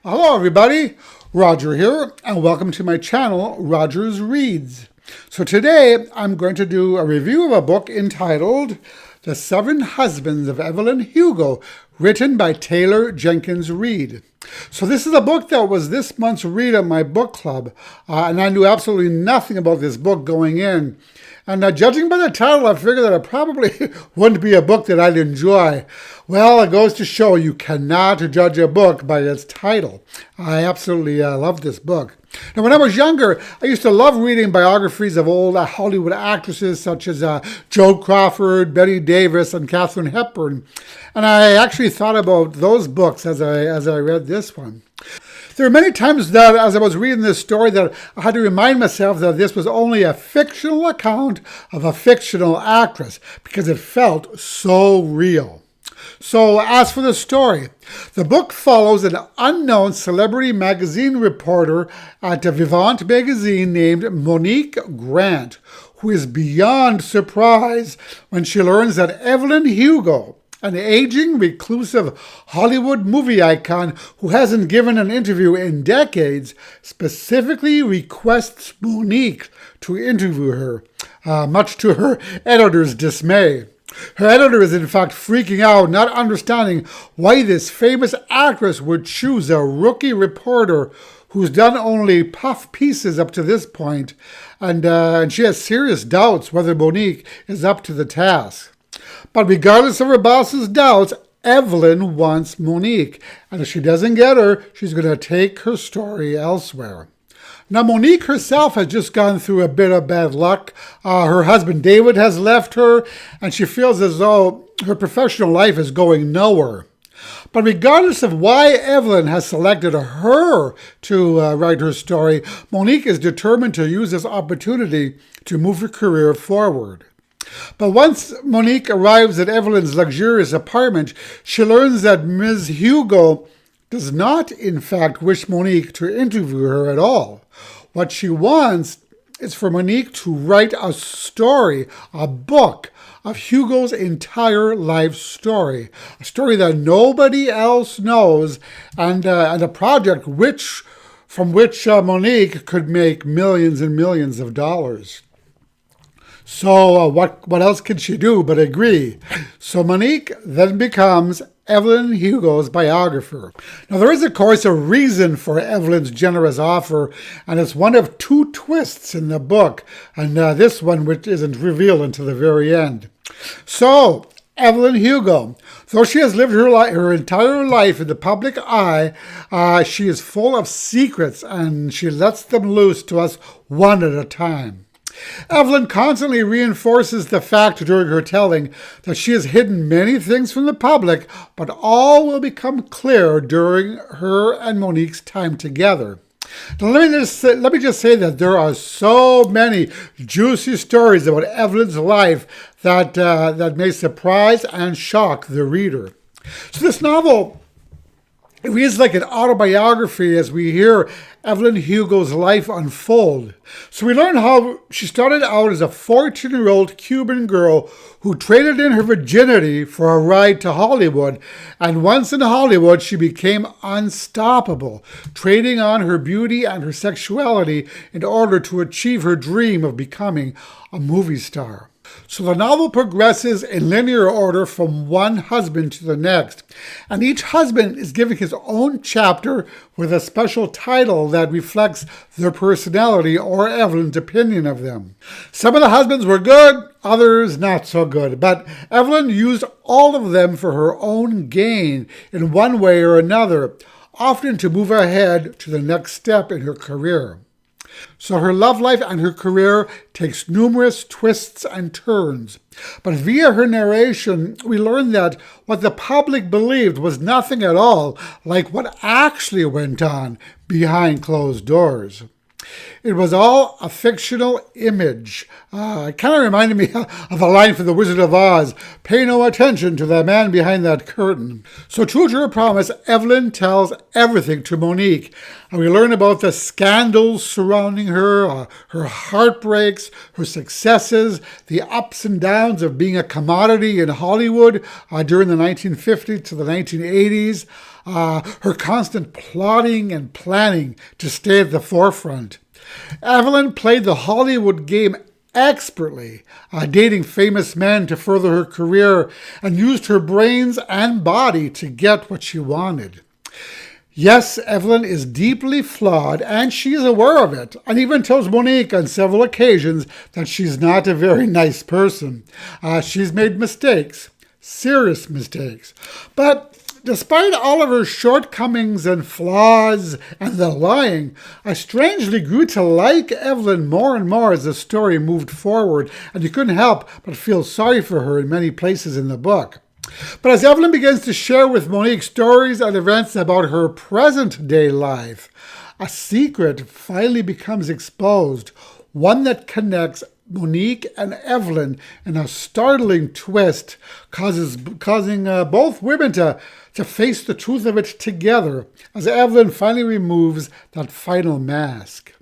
Hello everybody, Roger here, and welcome to my channel, Roger's Reads. So today I'm going to do a review of a book entitled The 7 Husbands of Evelyn Hugo, written by Taylor Jenkins Reid. So this is a book that was this month's read at my book club, and I knew absolutely nothing about this book going in. And judging by the title, I figured that it probably wouldn't be a book that I'd enjoy. Well, it goes to show you cannot judge a book by its title. I absolutely love this book. Now, when I was younger, I used to love reading biographies of old Hollywood actresses such as Joan Crawford, Bette Davis, and Katharine Hepburn. And I actually thought about those books as I read this one. There were many times that as I was reading this story that I had to remind myself that this was only a fictional account of a fictional actress because it felt so real. So as for the story, the book follows an unknown celebrity magazine reporter at Vivant magazine named Monique Grant, who is beyond surprised when she learns that Evelyn Hugo, an aging, reclusive Hollywood movie icon who hasn't given an interview in decades, specifically requests Monique to interview her, much to her editor's dismay. Her editor is in fact freaking out, not understanding why this famous actress would choose a rookie reporter who's done only puff pieces up to this point, and she has serious doubts whether Monique is up to the task. But regardless of her boss's doubts, Evelyn wants Monique, and if she doesn't get her, she's going to take her story elsewhere. Now, Monique herself has just gone through a bit of bad luck. Her husband David has left her, and she feels as though her professional life is going nowhere. But regardless of why Evelyn has selected her to write her story, Monique is determined to use this opportunity to move her career forward. But once Monique arrives at Evelyn's luxurious apartment, she learns that Ms. Hugo does not, in fact, wish Monique to interview her at all. What she wants is for Monique to write a story, a book, of Hugo's entire life story, a story that nobody else knows, and a project from which Monique could make millions and millions of dollars. So what else can she do but agree? So Monique then becomes Evelyn Hugo's biographer. Now there is, of course, a reason for Evelyn's generous offer, and it's one of 2 twists in the book, and this one which isn't revealed until the very end. So Evelyn Hugo, though she has lived her entire life in the public eye, she is full of secrets, and she lets them loose to us one at a time. Evelyn constantly reinforces the fact during her telling that she has hidden many things from the public, but all will become clear during her and Monique's time together. Now, let me just say that there are so many juicy stories about Evelyn's life that may surprise and shock the reader. So this novel, it reads like an autobiography as we hear Evelyn Hugo's life unfold. So we learn how she started out as a 14-year-old Cuban girl who traded in her virginity for a ride to Hollywood. And once in Hollywood, she became unstoppable, trading on her beauty and her sexuality in order to achieve her dream of becoming a movie star. So the novel progresses in linear order from one husband to the next, and each husband is given his own chapter with a special title that reflects their personality or Evelyn's opinion of them. Some of the husbands were good, others not so good, but Evelyn used all of them for her own gain in one way or another, often to move ahead to the next step in her career. So her love life and her career takes numerous twists and turns. But via her narration, we learn that what the public believed was nothing at all like what actually went on behind closed doors. It was all a fictional image. It kind of reminded me of a line from The Wizard of Oz, "Pay no attention to the man behind that curtain." So true to her promise, Evelyn tells everything to Monique. And we learn about the scandals surrounding her, her heartbreaks, her successes, the ups and downs of being a commodity in Hollywood during the 1950s to the 1980s, her constant plotting and planning to stay at the forefront. Evelyn played the Hollywood game expertly, dating famous men to further her career, and used her brains and body to get what she wanted. Yes, Evelyn is deeply flawed, and she is aware of it, and even tells Monique on several occasions that she's not a very nice person. She's made mistakes, serious mistakes. But despite all of her shortcomings and flaws and the lying, I strangely grew to like Evelyn more and more as the story moved forward, and you couldn't help but feel sorry for her in many places in the book. But as Evelyn begins to share with Monique stories and events about her present-day life, a secret finally becomes exposed, one that connects Monique and Evelyn in a startling twist, causing both women to face the truth of it together as Evelyn finally removes that final mask.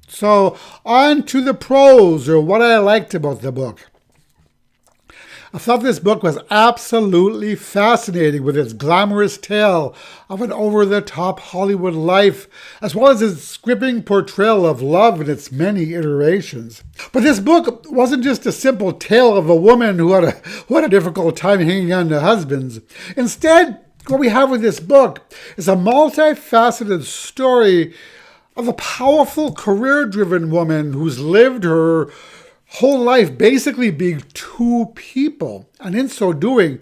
So on to the pros, or what I liked about the book. I thought this book was absolutely fascinating with its glamorous tale of an over-the-top Hollywood life, as well as its gripping portrayal of love in its many iterations. But this book wasn't just a simple tale of a woman who had a difficult time hanging on to husbands. Instead, what we have with this book is a multifaceted story of a powerful, career-driven woman who's lived her whole life basically being two people, and in so doing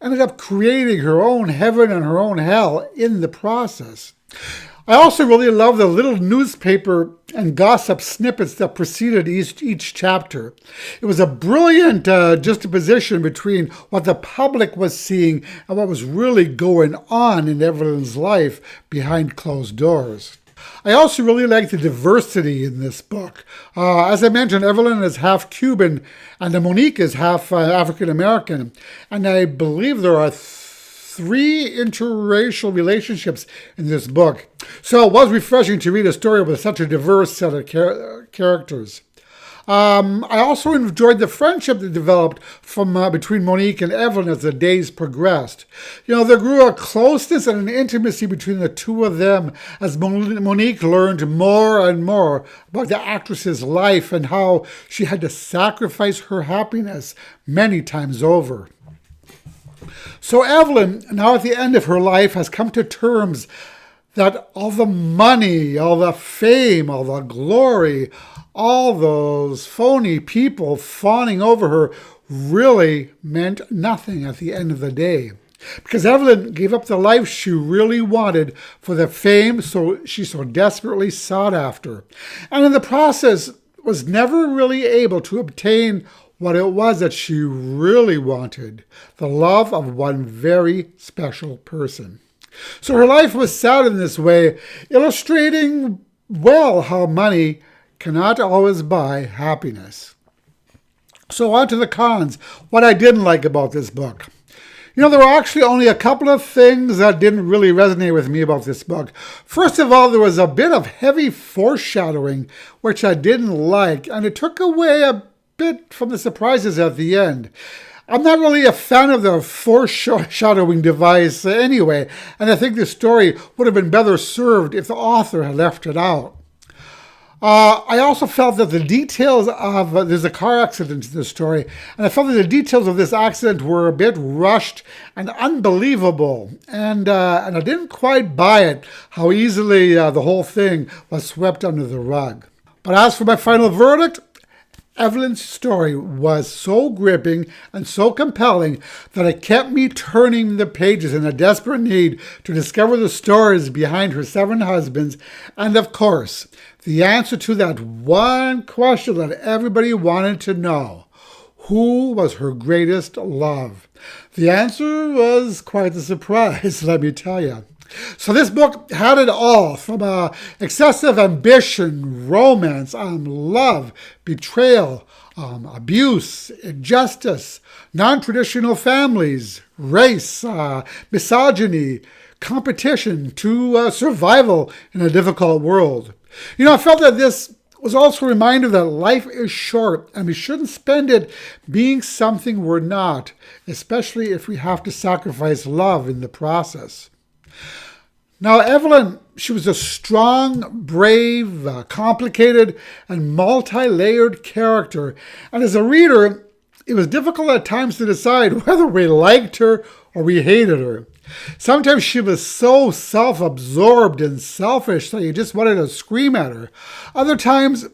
ended up creating her own heaven and her own hell in the process. I also really love the little newspaper and gossip snippets that preceded each chapter. It was a brilliant juxtaposition between what the public was seeing and what was really going on in Evelyn's life behind closed doors. I also really like the diversity in this book. As I mentioned, Evelyn is half Cuban and Monique is half African American. And I believe there are 3 interracial relationships in this book. So it was refreshing to read a story with such a diverse set of characters. I also enjoyed the friendship that developed from between Monique and Evelyn as the days progressed. There grew a closeness and an intimacy between the two of them as Monique learned more and more about the actress's life and how she had to sacrifice her happiness many times over. So Evelyn, now at the end of her life, has come to terms that all the money, all the fame, all the glory, all those phony people fawning over her really meant nothing at the end of the day. Because Evelyn gave up the life she really wanted for the fame she so desperately sought after. And in the process was never really able to obtain what it was that she really wanted, the love of one very special person. So her life was sad in this way, illustrating well how money cannot always buy happiness. So on to the cons, what I didn't like about this book. There were actually only a couple of things that didn't really resonate with me about this book. First of all, there was a bit of heavy foreshadowing, which I didn't like, and it took away a bit from the surprises at the end. I'm not really a fan of the foreshadowing device anyway, and I think the story would have been better served if the author had left it out. I also felt that the details of, there's a car accident in this story, and I felt that the details of this accident were a bit rushed and unbelievable, and I didn't quite buy it, how easily the whole thing was swept under the rug. But as for my final verdict, Evelyn's story was so gripping and so compelling that it kept me turning the pages in a desperate need to discover the stories behind her 7 husbands, and of course, the answer to that one question that everybody wanted to know. Who was her greatest love? The answer was quite a surprise, let me tell you. So this book had it all, from excessive ambition, romance, love, betrayal, abuse, injustice, non-traditional families, race, misogyny, competition, to survival in a difficult world. I felt that this was also a reminder that life is short and we shouldn't spend it being something we're not, especially if we have to sacrifice love in the process. Now, Evelyn, she was a strong, brave, complicated, and multi-layered character. And as a reader, it was difficult at times to decide whether we liked her or we hated her. Sometimes she was so self-absorbed and selfish that you just wanted to scream at her. Other times,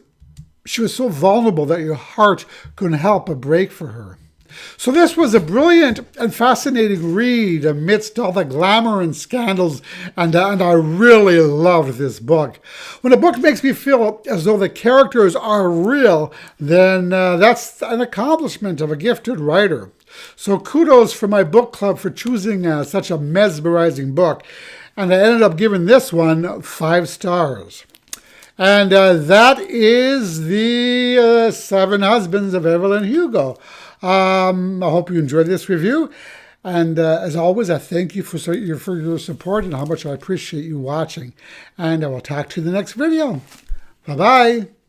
she was so vulnerable that your heart couldn't help but break for her. So this was a brilliant and fascinating read amidst all the glamour and scandals, and I really loved this book. When a book makes me feel as though the characters are real, then that's an accomplishment of a gifted writer. So kudos for my book club for choosing such a mesmerizing book, and I ended up giving this one 5 stars. And that is the 7 Husbands of Evelyn Hugo. I hope you enjoyed this review. And as always, I thank you for your support and how much I appreciate you watching. And I will talk to you in the next video. Bye-bye.